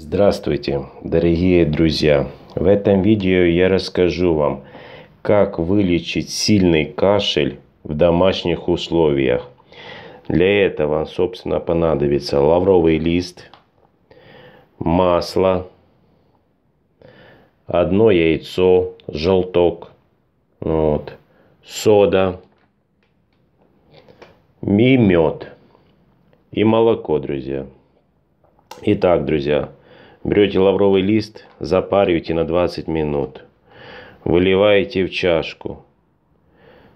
Здравствуйте, дорогие друзья! В этом видео я расскажу вам, как вылечить сильный кашель в домашних условиях. Для этого, собственно, понадобится лавровый лист, масло, одно яйцо, желток, сода и мед, и молоко, друзья. Итак, друзья, берете лавровый лист, запариваете на 20 минут. Выливаете в чашку.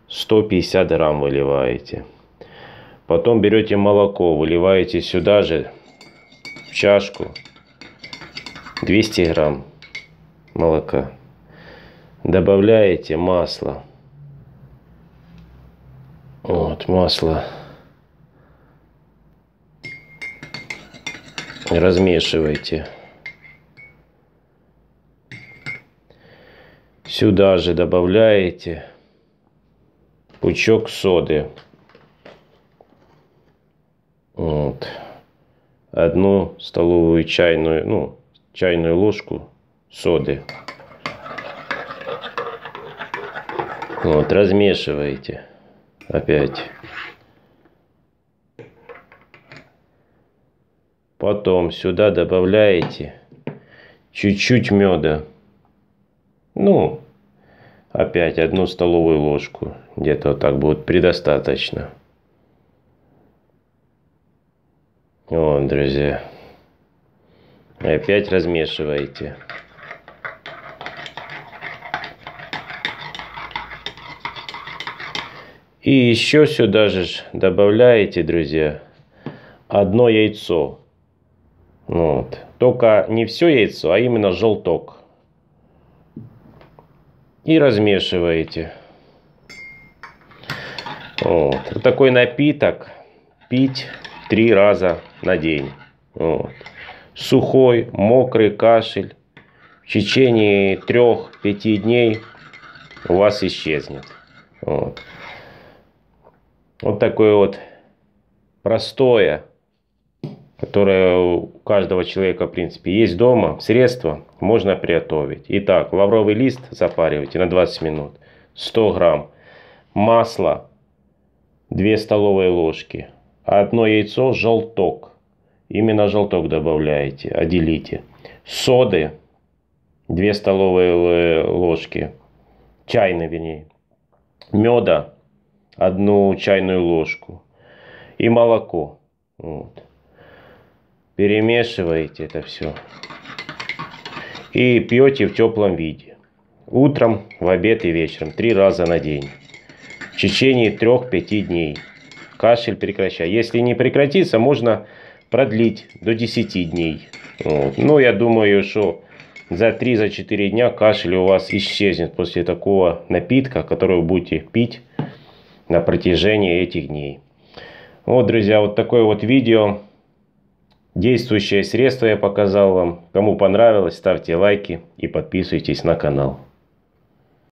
150 грамм выливаете. Потом берете молоко, выливаете сюда же в чашку. 200 грамм молока. Добавляете масло. Масло. Размешивайте. Сюда же добавляете пучок соды. Одну столовую чайную, чайную ложку соды. Размешиваете опять. Потом сюда добавляете чуть-чуть меда. Опять одну столовую ложку. Где-то вот так будет предостаточно. Друзья. Опять размешиваете. И еще сюда же добавляете, друзья, одно яйцо. Только не все яйцо, а именно желток. И размешиваете. Вот такой напиток пить 3 раза на день. Сухой, мокрый кашель в течение 3-5 дней у вас исчезнет. Вот такое вот простое, которое у каждого человека, в принципе, есть дома, средство можно приготовить. Итак, лавровый лист запаривайте на 20 минут. 100 грамм. Масло 2 столовые ложки. Одно яйцо, желток. Именно желток добавляете, отделите. Соды 2 столовые ложки. Чайной, вернее. Меда 1 чайную ложку. И молоко. Перемешиваете это все. И пьете в теплом виде. Утром, в обед и вечером. 3 раза на день. В течение 3-5 дней. Кашель прекращай. Если не прекратится, можно продлить до 10 дней. Я думаю, что за 3-4 дня кашель у вас исчезнет после такого напитка, который вы будете пить на протяжении этих дней. Друзья, вот такое вот видео. Действующее средство я показал вам. Кому понравилось, ставьте лайки и подписывайтесь на канал.